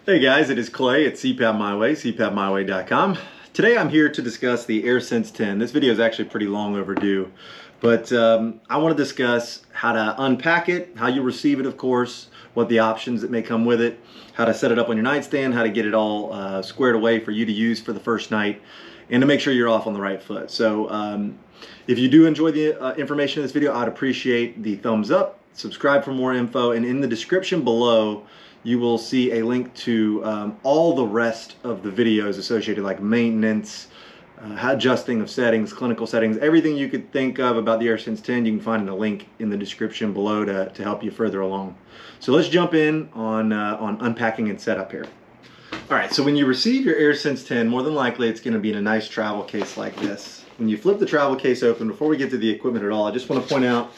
Hey guys, it is Clay at CPAP My Way, cpapmyway.com. Today I'm here to discuss the AirSense 10. This video is actually pretty long overdue, but I want to discuss how to unpack it, how you receive it, of course, what the options that may come with it, how to set it up on your nightstand, how to get it all squared away for you to use for the first night, and to make sure you're off on the right foot. So if you do enjoy the information in this video, I'd appreciate the thumbs up, subscribe for more info, and in the description below, you will see a link to all the rest of the videos associated, like maintenance, adjusting of settings, clinical settings, everything you could think of about the AirSense 10, you can find a link in the description below to help you further along. So let's jump in on unpacking and setup here. All right, so when you receive your AirSense 10, more than likely it's gonna be in a nice travel case like this. When you flip the travel case open, before we get to the equipment at all, I just wanna point out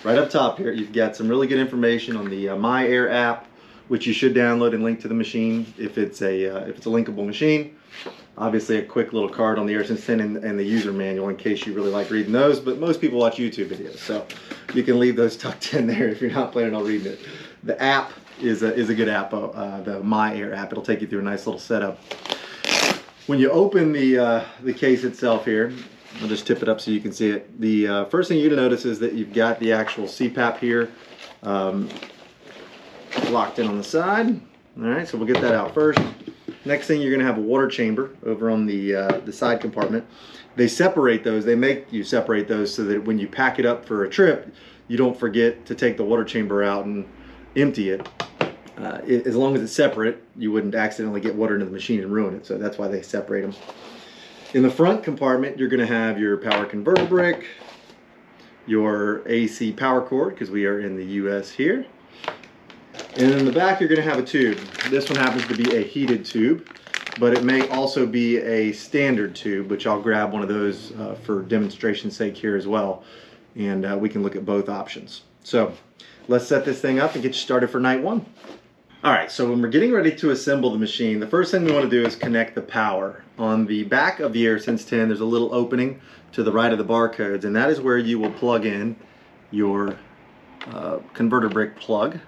right up top here, you've got some really good information on the My Air app, which you should download and link to the machine if it's a linkable machine. Obviously a quick little card on the AirSense 10 and the user manual in case you really like reading those, but most people watch YouTube videos, so you can leave those tucked in there if you're not planning on reading it. The app is a good app, the My Air app. It'll take you through a nice little setup. When you open the case itself here, I'll just tip it up so you can see it. The first thing you're gonna notice is that you've got the actual CPAP here. Locked in on the side. All right, so we'll get that out first. Next thing, you're gonna have a water chamber over on the side compartment. They separate those, they make you separate those so that when you pack it up for a trip, you don't forget to take the water chamber out and empty it. As long as it's separate, you wouldn't accidentally get water into the machine and ruin it, so that's why they separate them. In the front compartment, you're gonna have your power converter brick, your AC power cord, because we are in the US here. And in the back, you're going to have a tube. This one happens to be a heated tube, but it may also be a standard tube, which I'll grab one of those for demonstration's sake here as well. And we can look at both options. So let's set this thing up and get you started for night one. All right, so when we're getting ready to assemble the machine, the first thing we want to do is connect the power. On the back of the AirSense 10, there's a little opening to the right of the barcodes, and that is where you will plug in your converter brick plug.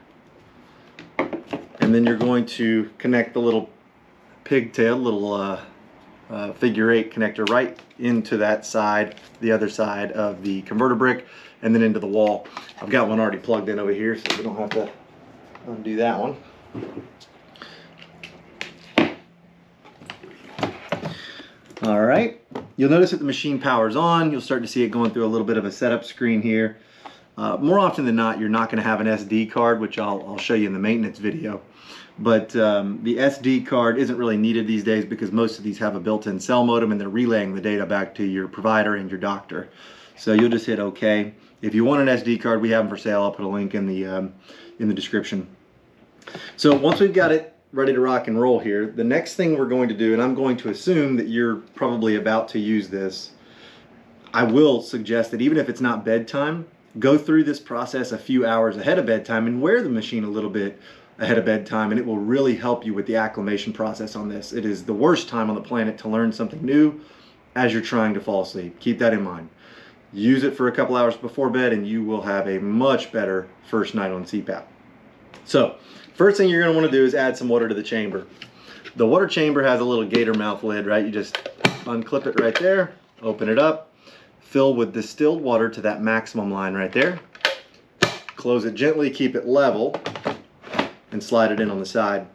And then you're going to connect the little pigtail, little figure 8 connector right into that side, the other side of the converter brick, and then into the wall. I've got one already plugged in over here, so we don't have to undo that one. All right, you'll notice that the machine power's on. You'll start to see it going through a little bit of a setup screen here. More often than not, you're not going to have an SD card, which I'll show you in the maintenance video. But the SD card isn't really needed these days because most of these have a built-in cell modem and they're relaying the data back to your provider and your doctor. So you'll just hit OK. If you want an SD card, we have them for sale. I'll put a link in the description. So once we've got it ready to rock and roll here, the next thing we're going to do, and I'm going to assume that you're probably about to use this, I will suggest that even if it's not bedtime, go through this process a few hours ahead of bedtime and wear the machine a little bit ahead of bedtime, and it will really help you with the acclimation process on this. It is the worst time on the planet to learn something new as you're trying to fall asleep. Keep that in mind. Use it for a couple hours before bed and you will have a much better first night on CPAP. So first thing you're going to want to do is add some water to the chamber. The water chamber has a little gator mouth lid, right? You just unclip it right there, open it up, fill with distilled water to that maximum line right there. Close it gently, keep it level, and slide it in on the side.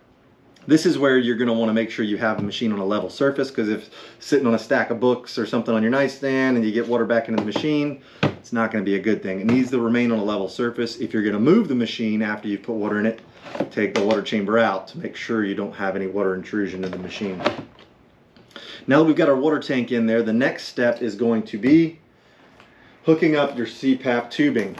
This is where you're going to want to make sure you have the machine on a level surface, because if sitting on a stack of books or something on your nightstand and you get water back into the machine, it's not going to be a good thing. It needs to remain on a level surface. If you're going to move the machine after you've put water in it, take the water chamber out to make sure you don't have any water intrusion in the machine. Now that we've got our water tank in there, the next step is going to be hooking up your CPAP tubing.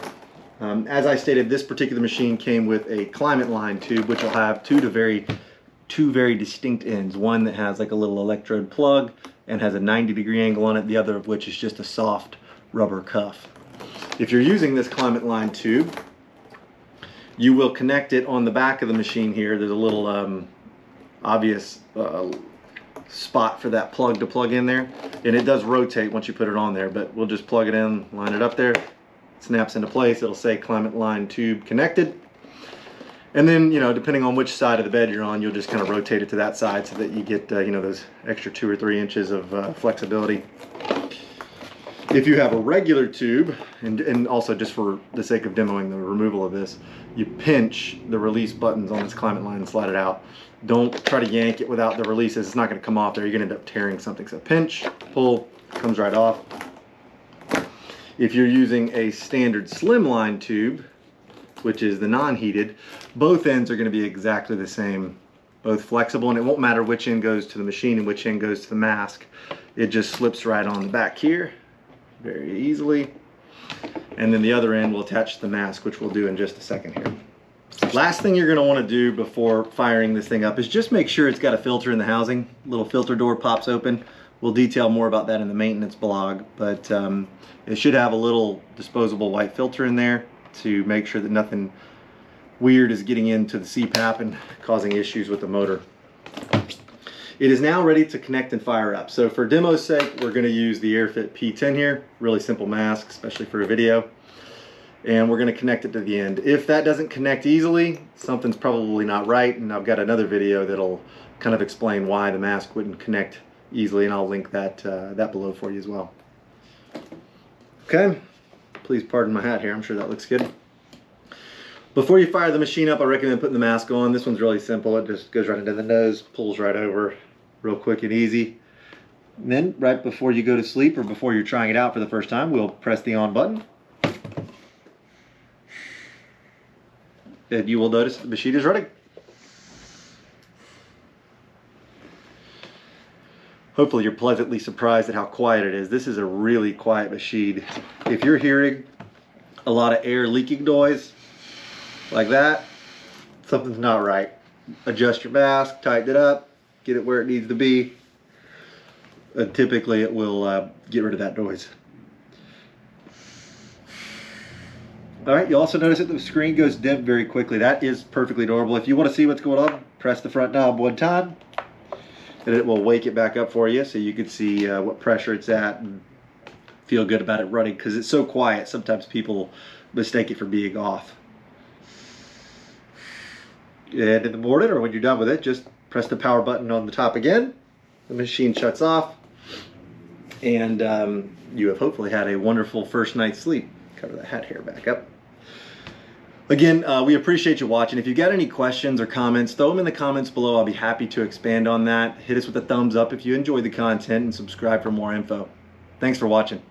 As I stated, this particular machine came with a climate line tube, which will have two very distinct ends. One that has like a little electrode plug and has a 90-degree angle on it, the other of which is just a soft rubber cuff. If you're using this climate line tube, you will connect it on the back of the machine here. There's a little obvious spot for that plug to plug in there, and it does rotate once you put it on there, but we'll just plug it in, line it up there, it snaps into place, it'll say climate line tube connected. And then, you know, depending on which side of the bed you're on, you'll just kind of rotate it to that side so that you get, you know, those extra 2 or 3 inches of flexibility. If you have a regular tube, and also just for the sake of demoing the removal of this, you pinch the release buttons on this climate line and slide it out. Don't try to yank it without the releases. It's not going to come off there. You're going to end up tearing something. So pinch, pull, comes right off. If you're using a standard slimline tube, which is the non-heated, both ends are going to be exactly the same, both flexible, and it won't matter which end goes to the machine and which end goes to the mask. It just slips right on the back here very easily, and then the other end will attach to the mask, which we'll do in just a second here. Last thing you're going to want to do before firing this thing up is just make sure it's got a filter in the housing. Little filter door pops open. We'll detail more about that in the maintenance blog, but it should have a little disposable white filter in there to make sure that nothing weird is getting into the CPAP and causing issues with the motor. It is now ready to connect and fire up. So for demo's sake, we're going to use the AirFit P10 here. Really simple mask, especially for a video. And we're going to connect it to the end. If that doesn't connect easily, something's probably not right, and I've got another video that'll kind of explain why the mask wouldn't connect easily, and I'll link that that below for you as well. Okay, please pardon my hat here. I'm sure that looks good. Before you fire the machine up, I recommend putting the mask on. This one's really simple. It just goes right into the nose, pulls right over, real quick and easy. And then right before you go to sleep or before you're trying it out for the first time, we'll press the on button. And you will notice the machine is running. Hopefully you're pleasantly surprised at how quiet it is. This is a really quiet machine. If you're hearing a lot of air leaking noise like that, something's not right. Adjust your mask, tighten it up, get it where it needs to be, and typically it will get rid of that noise. All right, you also notice that the screen goes dim very quickly. That is perfectly normal. If you want to see what's going on, press the front knob one time, and it will wake it back up for you so you can see what pressure it's at and feel good about it running, because it's so quiet. Sometimes people mistake it for being off. And in the morning, or when you're done with it, just press the power button on the top again. The machine shuts off, and you have hopefully had a wonderful first night's sleep. Cover the hat hair back up. Again, we appreciate you watching. If you've got any questions or comments, throw them in the comments below. I'll be happy to expand on that. Hit us with a thumbs up if you enjoyed the content, and subscribe for more info. Thanks for watching.